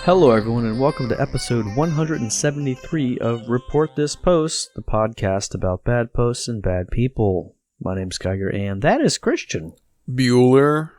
Hello everyone and welcome to episode 173 of Report This Post, the podcast about bad posts and bad people. My name's Geiger and that is Christian. Bueller.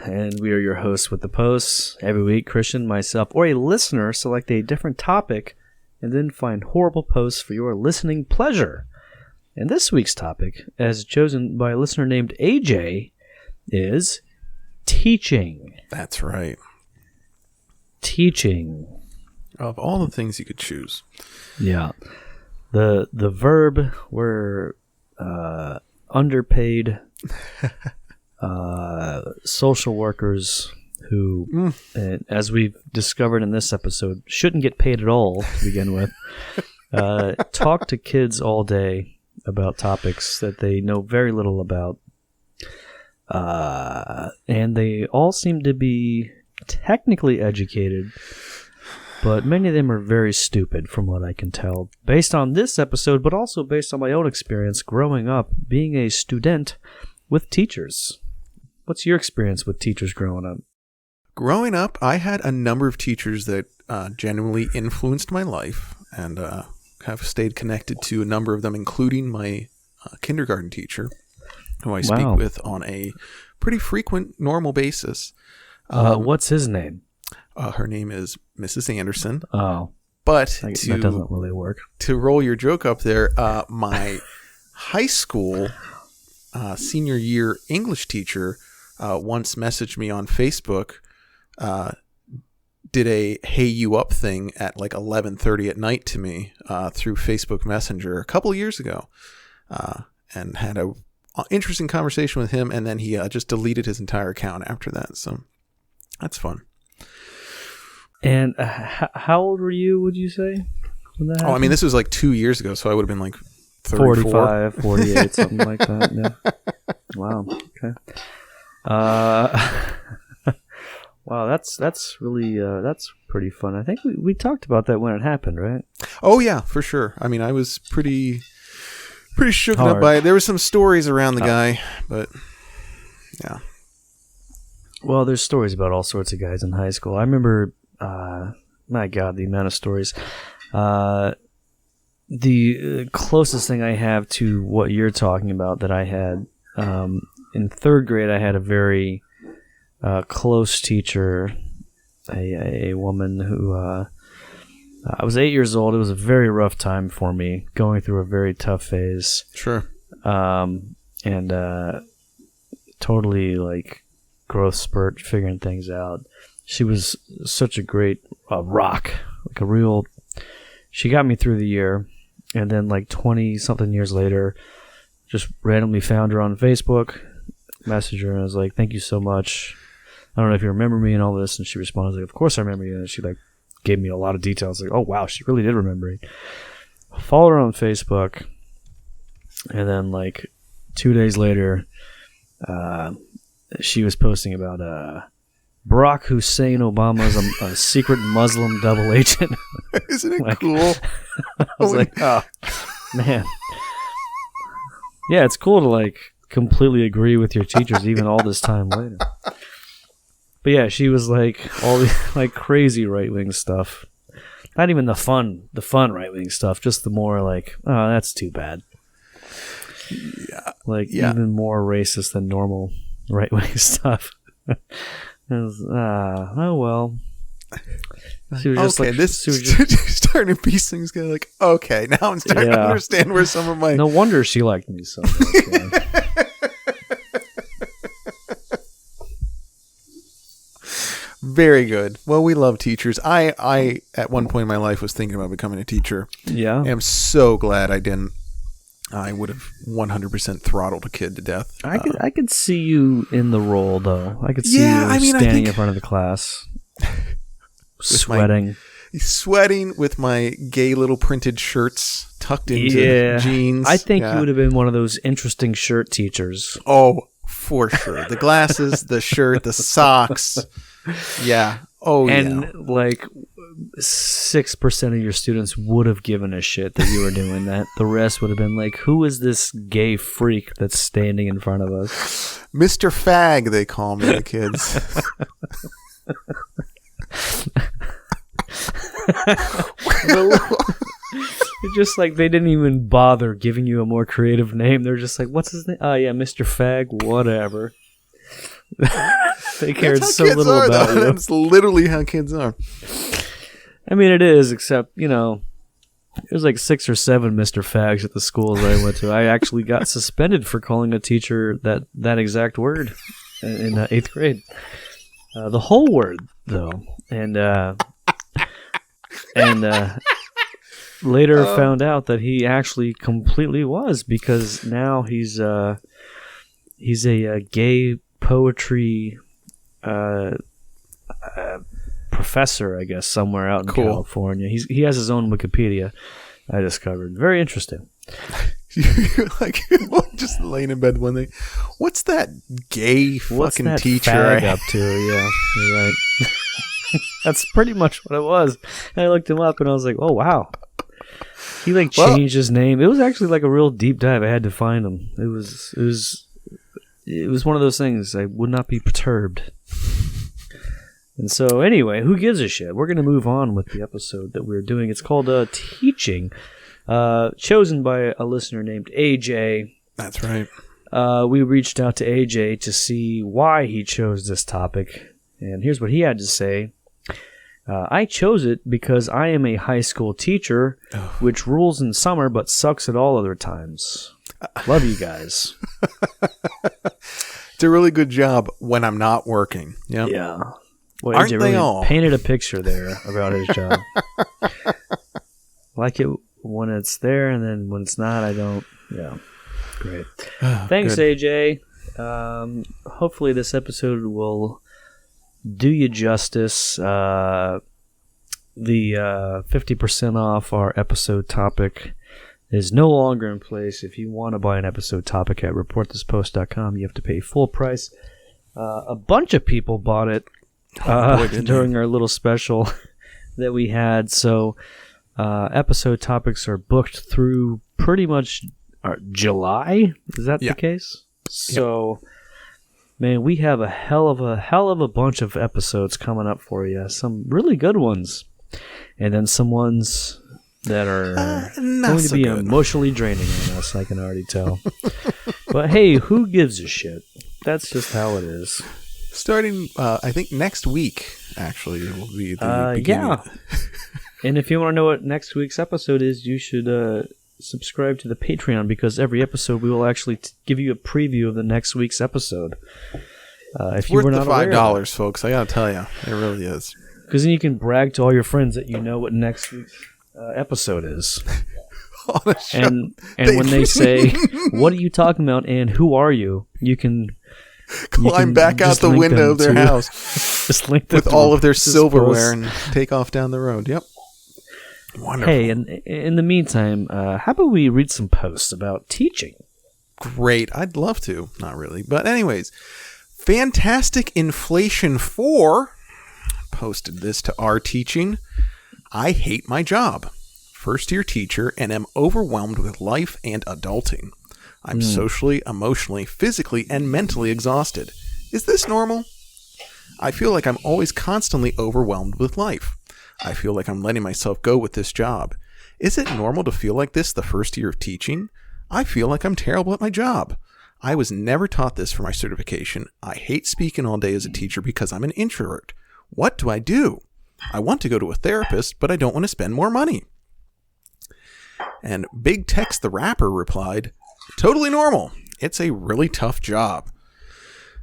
And we are your hosts with the posts. Every week, Christian, myself, or a listener select a different topic and then find horrible posts for your listening pleasure. And this week's topic, as chosen by a listener named AJ, is teaching. That's right. Teaching. Of all the things you could choose. Yeah. The verb were underpaid social workers who, as we've discovered in this episode, shouldn't get paid at all to begin with. Talk to kids all day about topics that they know very little about. And they all seem to be technically educated, but many of them are very stupid from what I can tell. Based on this episode, but also based on my own experience growing up, being a student with teachers. What's your experience with teachers growing up? Growing up, I had a number of teachers that genuinely influenced my life and have stayed connected to a number of them, including my kindergarten teacher, who I speak with on a pretty frequent, normal basis. What's his name? Her name is Mrs. Anderson. Oh. But that doesn't really work. To roll your joke up there, my high school senior year English teacher once messaged me on Facebook, did a hey you up thing at like 11:30 at night to me through Facebook Messenger a couple of years ago, and had a interesting conversation with him, and then he just deleted his entire account after that. So that's fun. And how old were you, would you say, when that happened? I mean, this was like 2 years ago, so I would have been like 34. 45, 48, something like that. Yeah. Wow. Okay. Wow, that's really that's pretty fun. I think we talked about that when it happened, right? Oh yeah, for sure. I mean, I was pretty shooken up by it. There were some stories around the guy, but yeah. Well, there's stories about all sorts of guys in high school. I remember, my God, the amount of stories. The closest thing I have to what you're talking about that I had, in third grade, I had a very close teacher, a woman who, I was 8 years old. It was a very rough time for me, going through a very tough phase. Sure. And totally like growth spurt, figuring things out. She was such a great rock, like a real. She got me through the year, and then like 20-something years later, just randomly found her on Facebook, messaged her, and I was like, "Thank you so much. I don't know if you remember me and all this." And she responded like, "Of course I remember you." And she like gave me a lot of details. Like, "Oh wow, she really did remember me." I followed her on Facebook, and then like 2 days later, she was posting about Barack Hussein Obama's a secret Muslim double agent. Isn't it like, cool? I was like, oh, man. Yeah, it's cool to like completely agree with your teachers even all this time later. But yeah, she was like all the like crazy right-wing stuff. Not even the fun right-wing stuff, just the more like, oh, that's too bad. Yeah. Like even more racist than normal right-wing stuff. Oh well. She was just okay, starting to piece things together. Like, okay, now I'm starting to understand where some of my. No wonder she liked me so much. Very good. Well, we love teachers. I at one point in my life was thinking about becoming a teacher. Yeah. I'm so glad I didn't. I would have 100% throttled a kid to death. I could see you in the role, though. I could see you standing in front of the class, sweating with my gay little printed shirts tucked into jeans. I think you would have been one of those interesting shirt teachers. Oh, for sure. The glasses, the shirt, the socks. Yeah. Oh, and like 6% of your students would have given a shit that you were doing that. The rest would have been like, who is this gay freak that's standing in front of us? Mr. Fag, they call me, the kids. It's just like they didn't even bother giving you a more creative name. They're just like, what's his name? Oh, yeah, Mr. Fag, whatever. They cared so little about you. That's literally how kids are. I mean, it is, except, there's like 6 or 7 Mr. Fags at the schools I went to. I actually got suspended for calling a teacher that exact word in 8th grade. The whole word, though. And later found out that he actually completely was, because now he's a gay poetry professor, I guess, somewhere out in California. He has his own Wikipedia, I discovered. Very interesting. You're like, just laying in bed one day. What's that gay fucking that teacher fag up to? Yeah, you're right. That's pretty much what it was. And I looked him up and I was like, oh, wow. He changed his name. It was actually like a real deep dive. I had to find him. It was one of those things. I would not be perturbed. And so, anyway, who gives a shit? We're going to move on with the episode that we're doing. It's called Teaching, chosen by a listener named AJ. That's right. We reached out to AJ to see why he chose this topic. And here's what he had to say. I chose it because I am a high school teacher, which rules in summer but sucks at all other times. Love you guys. It's a really good job when I'm not working. Yep. Yeah. Well, Aren't AJ they really all? Painted a picture there about his job. Like it when it's there, and then when it's not, I don't. Yeah. Great. Thanks, good. AJ. Hopefully this episode will do you justice. The 50% off our episode topic is no longer in place. If you want to buy an episode topic at reportthispost.com, you have to pay full price. A bunch of people bought it during our little special that we had. So episode topics are booked through pretty much July. Is that the case? So, man, we have a hell of a bunch of episodes coming up for you. Some really good ones, and then some ones that are going to be emotionally draining on us. I can already tell. But hey, who gives a shit? That's just how it is. Starting, I think next week, actually, will be the beginning. Yeah. And if you want to know what next week's episode is, you should subscribe to the Patreon, because every episode we will actually give you a preview of the next week's episode. If you worth were not the $5, aware, folks. I gotta tell you, it really is. Because then you can brag to all your friends that you know what next week's episode is. On a show. And when they say, "What are you talking about?" and "Who are you?" you can climb back out the window of their house just link with all of their silverware and take off down the road. Yep. Wonderful. Hey, and in the meantime, how about we read some posts about teaching? Great. I'd love to. Not really. But anyways, Fantastic Inflation 4 posted this to our teaching. I hate my job. First-year teacher and am overwhelmed with life and adulting. I'm socially, emotionally, physically, and mentally exhausted. Is this normal? I feel like I'm always constantly overwhelmed with life. I feel like I'm letting myself go with this job. Is it normal to feel like this the first year of teaching? I feel like I'm terrible at my job. I was never taught this for my certification. I hate speaking all day as a teacher because I'm an introvert. What do I do? I want to go to a therapist, but I don't want to spend more money. And Big Tex the Rapper replied, totally normal. It's a really tough job.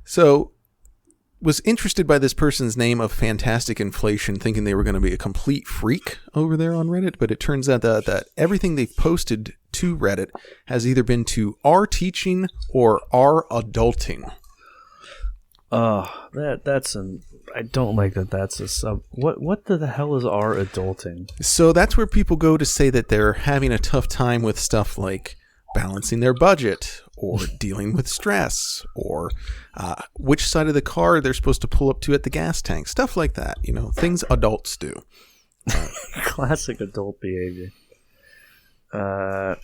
So was interested by this person's name of Fantastic Inflation, thinking they were going to be a complete freak over there on Reddit, but it turns out that everything they've posted to Reddit has either been to R teaching or R adulting. I don't like that. That's a sub. What the hell is R adulting? So that's where people go to say that they're having a tough time with stuff like balancing their budget, or dealing with stress, or which side of the car they're supposed to pull up to at the gas tank. Stuff like that, things adults do. Classic adult behavior. Wow.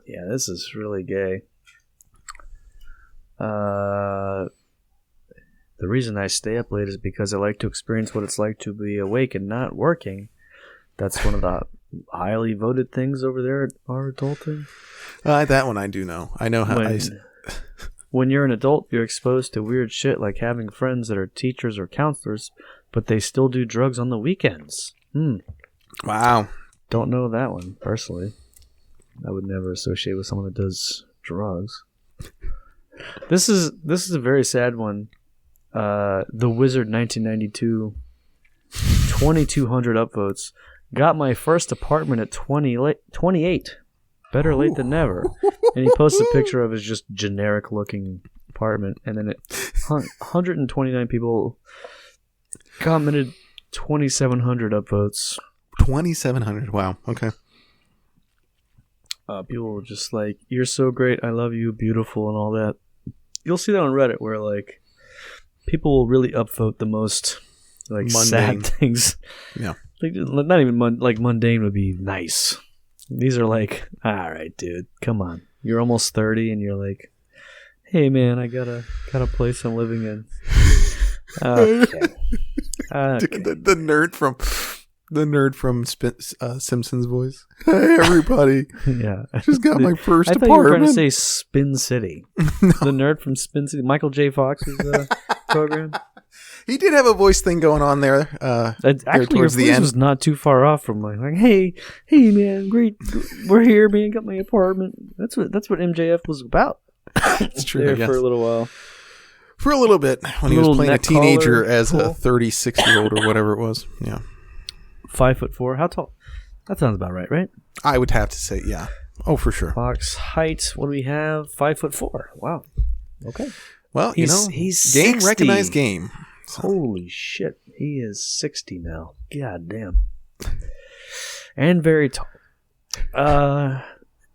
Yeah, this is really gay. The reason I stay up late is because I like to experience what it's like to be awake and not working. That's one of the highly voted things over there at R adulting. That one I do know. I know how. When you're an adult, you're exposed to weird shit like having friends that are teachers or counselors, but they still do drugs on the weekends. Wow. Don't know that one personally. I would never associate with someone that does drugs. This is a very sad one. The Wizard 1992, 2,200 upvotes. Got my first apartment at 28. Better late than never. And he posts a picture of his just generic looking apartment. And then 129 people commented, 2,700 upvotes. 2,700. Wow. Okay. People were just like, "You're so great. I love you. Beautiful," and all that. You'll see that on Reddit where like people will really upvote the most like mundane. sad things. Yeah. Like, not even mundane would be nice. These are like, all right, dude, come on. You're almost 30 and you're like, hey man, I got a place I'm living in. Okay. The nerd from Simpsons voice. Hey everybody. Yeah. Just got my first apartment. I thought you were trying to say Spin City. No. The nerd from Spin City. Michael J. Fox's program. He did have a voice thing going on there. Actually, towards your voice was not too far off from mine. Like, hey man, great, we're here, man. Got my apartment. That's what MJF was about. It's true. There for a little while. For a little bit when he was playing a teenager as a 36-year-old or whatever it was. Yeah. 5'4". How tall? That sounds about right? I would have to say, yeah. Oh, for sure. Fox height. What do we have? 5'4". Wow. Okay. Well, he's game 60. recognized game. So. Holy shit. He is 60 now. God damn. And very tall.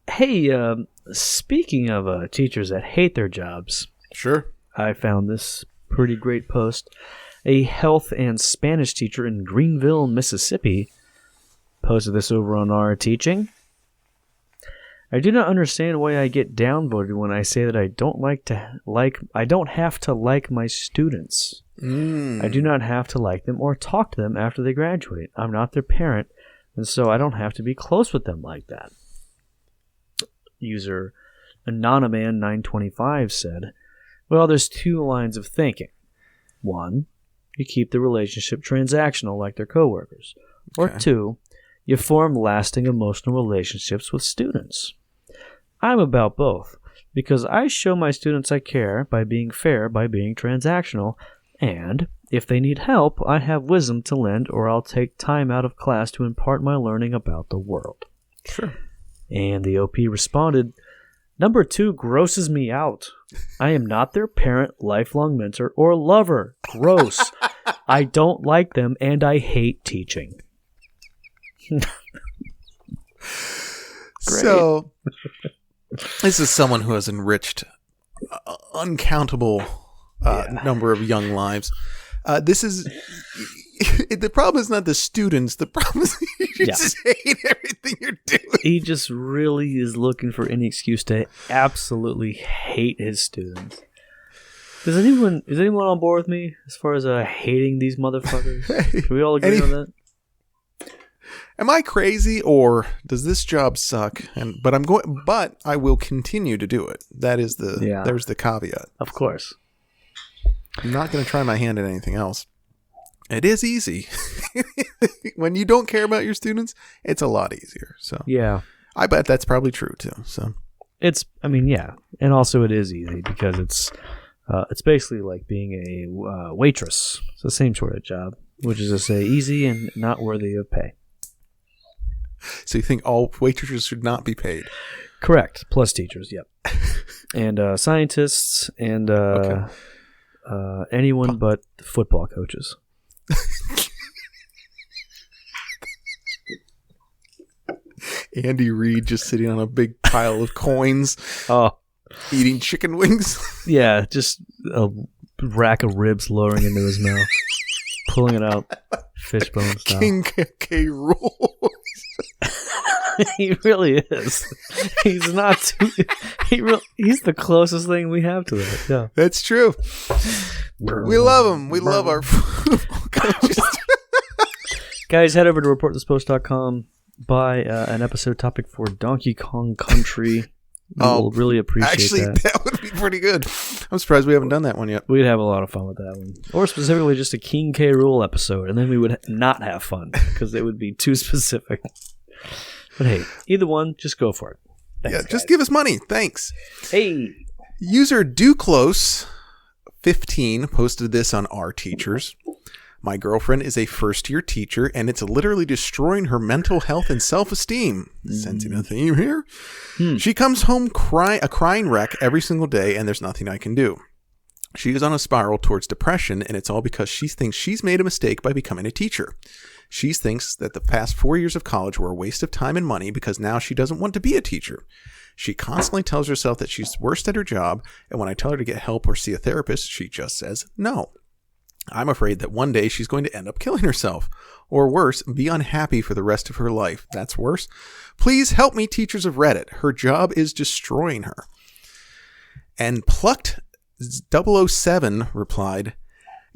Hey, speaking of teachers that hate their jobs. Sure. I found this pretty great post. A health and Spanish teacher in Greenville, Mississippi, posted this over on our teaching. I do not understand why I get downvoted when I say that I don't have to like my students. I do not have to like them or talk to them after they graduate. I'm not their parent, and so I don't have to be close with them like that. User Anonyman925 said, well, there's two lines of thinking. One, you keep the relationship transactional like their coworkers. Or two, you form lasting emotional relationships with students. I'm about both, because I show my students I care by being fair, by being transactional, and if they need help, I have wisdom to lend, or I'll take time out of class to impart my learning about the world. Sure. And the OP responded, number 2 grosses me out. I am not their parent, lifelong mentor, or lover. Gross. I don't like them, and I hate teaching. So, this is someone who has enriched uncountable number of young lives. This is the problem is not the students. The problem is you just hate everything you're doing. He just really is looking for any excuse to absolutely hate his students. Is anyone on board with me as far as hating these motherfuckers? Hey, Can we all agree on that? Am I crazy or does this job suck? But I will continue to do it. That is there's the caveat. Of course. I'm not going to try my hand at anything else. It is easy. When you don't care about your students, it's a lot easier. So yeah, I bet that's probably true too. So and also it is easy because it's It's basically like being a waitress. It's the same sort of job, which is to say easy and not worthy of pay. So you think all waitresses should not be paid? Correct. Plus teachers, yep. And scientists and anyone but football coaches. Andy Reid just sitting on a big pile of coins. Oh. Eating chicken wings. Yeah, just a rack of ribs lowering into his mouth. Pulling it out. Fishbone style. King K. Rool. He really is. He's not too... He's the closest thing we have to that. Yeah. That's true. We love him. We love our football coaches. Guys, head over to reportthispost.com. Buy an episode topic for Donkey Kong Country. We'll really appreciate that. That would be pretty good. I'm surprised we haven't done that one yet. We'd have a lot of fun with that one. Or specifically just a King K. Rool episode, and then we would not have fun because it would be too specific. But hey, either one, just go for it. Thanks, just give us money. Thanks. Hey. User DoClose15 posted this on Our Teachers. My girlfriend is a first-year teacher, and it's literally destroying her mental health and self-esteem. Sensing a theme here. She comes home a crying wreck every single day, and there's nothing I can do. She is on a spiral towards depression, and it's all because she thinks she's made a mistake by becoming a teacher. She thinks that the past 4 years of college were a waste of time and money because now she doesn't want to be a teacher. She constantly tells herself that she's worst at her job, and when I tell her to get help or see a therapist, she just says no. I'm afraid that one day she's going to end up killing herself, or worse, be unhappy for the rest of her life. That's worse. Please help me, teachers of Reddit. Her job is destroying her. And Plucked 007 replied,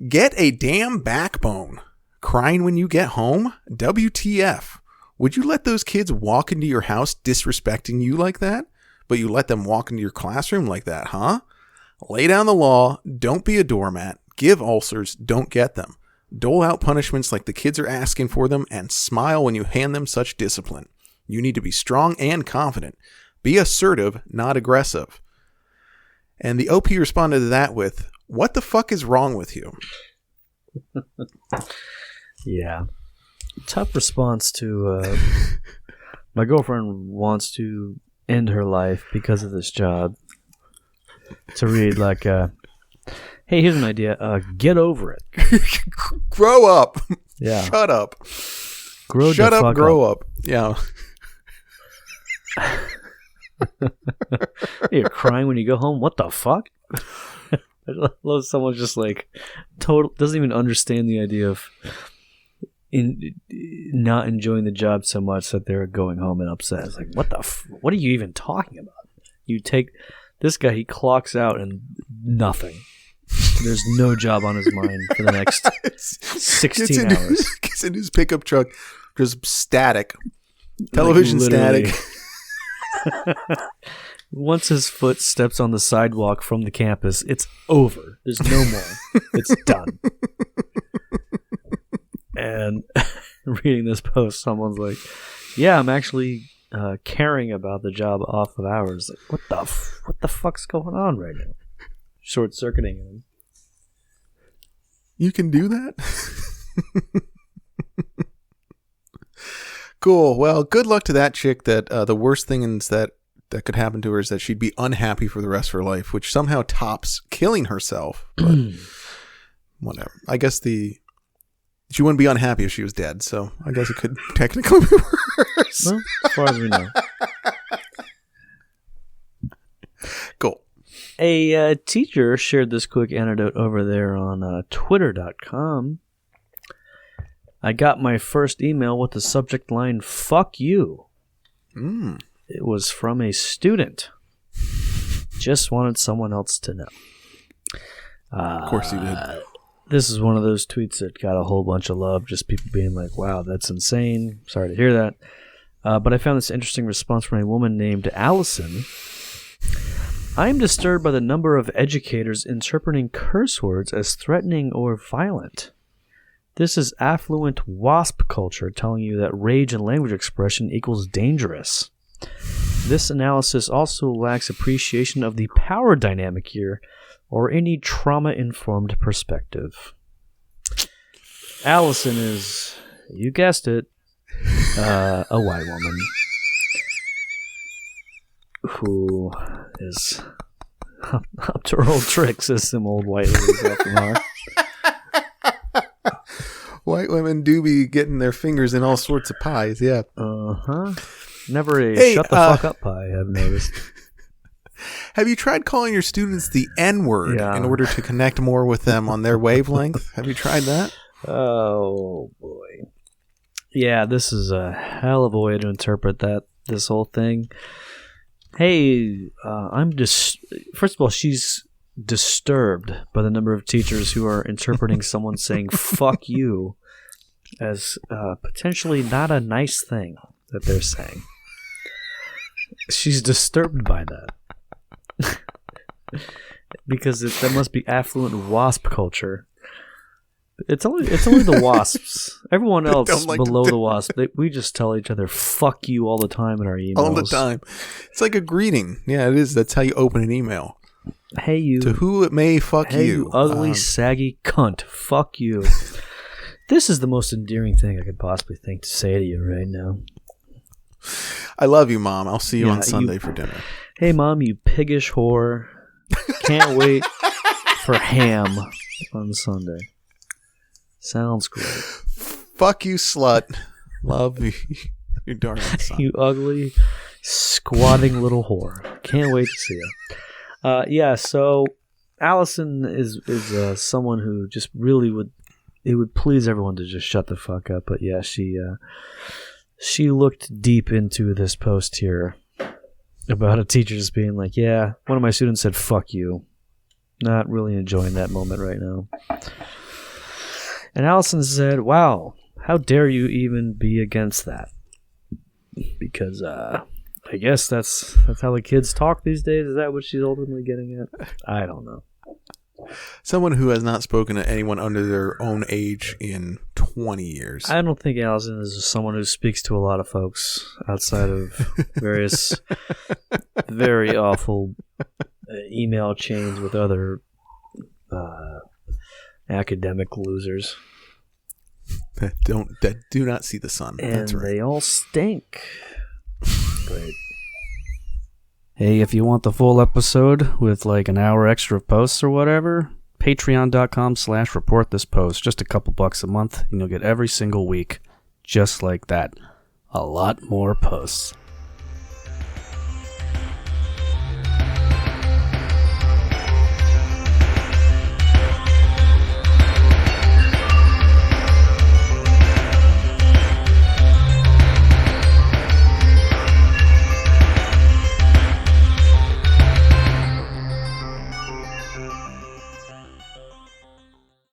get a damn backbone. Crying when you get home? WTF. Would you let those kids walk into your house disrespecting you like that? But you let them walk into your classroom like that, huh? Lay down the law. Don't be a doormat. Give ulcers. Don't get them. Dole out punishments like the kids are asking for them and smile when you hand them such discipline. You need to be strong and confident. Be assertive, not aggressive. And the OP responded to that with, what the fuck is wrong with you? Yeah. Tough response to my girlfriend wants to end her life because of this job. To read like, hey, here's an idea. Get over it. Grow up. Yeah. Shut up. Shut up, grow up. Yeah. You're crying when you go home? What the fuck? I love someone just like doesn't even understand the idea of not enjoying the job so much that they're going home and upset. It's like, what are you even talking about? You take this guy, he clocks out and nothing. There's no job on his mind for the next 16 hours. Gets in his pickup truck, just static. Television static. Once his foot steps on the sidewalk from the campus, it's over. There's no more. It's done. And reading this post, someone's like, yeah, I'm actually caring about the job off of hours. Like, what the fuck's going on right now? Short-circuiting him. You can do that? Cool. Well, good luck to that chick that the worst thing is that could happen to her is that she'd be unhappy for the rest of her life, which somehow tops killing herself. But whatever. I guess she wouldn't be unhappy if she was dead, so I guess it could technically be worse. Well, as far as we know. Cool. A teacher shared this quick anecdote over there on twitter.com. I got my first email with the subject line, fuck you. It was from a student. Just wanted someone else to know. Of course you did. This is one of those tweets that got a whole bunch of love. Just people being like, wow, that's insane. Sorry to hear that. But I found this interesting response from a woman named Allison. I am disturbed by the number of educators interpreting curse words as threatening or violent. This is affluent WASP culture telling you that rage and language expression equals dangerous. This analysis also lacks appreciation of the power dynamic here, or any trauma-informed perspective. Allison is, you guessed it, a white woman who is up to her old tricks, as some old white ladies often are. White women do be getting their fingers in all sorts of pies, yeah. Uh-huh. Never a shut the fuck up pie, I've noticed. Have you tried calling your students the N-word in order to connect more with them on their wavelength? Have you tried that? Oh, boy. Yeah, this is a hell of a way to interpret this whole thing. Hey, first of all, she's disturbed by the number of teachers who are interpreting someone saying fuck you as potentially not a nice thing that they're saying. She's disturbed by that. Because that must be affluent wasp culture. It's only the wasps. Everyone else below the wasp, we just tell each other fuck you all the time in our emails. All the time. It's like a greeting. Yeah, it is. That's how you open an email. Hey, you. To who it may, fuck hey, you. Ugly, saggy cunt. Fuck you. This is the most endearing thing I could possibly think to say to you right now. I love you, Mom. I'll see you on Sunday for dinner. Hey, Mom, you piggish whore. Can't wait for ham on Sunday. Sounds great. Fuck you, slut. Love you, you darling son. You ugly, squatting little whore. Can't wait to see you. Yeah, so Allison is someone who just really would please everyone to just shut the fuck up. But yeah, she looked deep into this post here about a teacher just being like, yeah, one of my students said fuck you. Not really enjoying that moment right now. And Allison said, wow, how dare you even be against that? Because I guess that's how the kids talk these days. Is that what she's ultimately getting at? I don't know. Someone who has not spoken to anyone under their own age in 20 years. I don't think Allison is someone who speaks to a lot of folks outside of various very awful email chains with other academic losers that do not see the sun. And that's right. They all stink. Great. Hey, if you want the full episode with like an hour extra of posts or whatever, patreon.com/reportthispost. Just a couple bucks a month and you'll get every single week just like that. A lot more posts.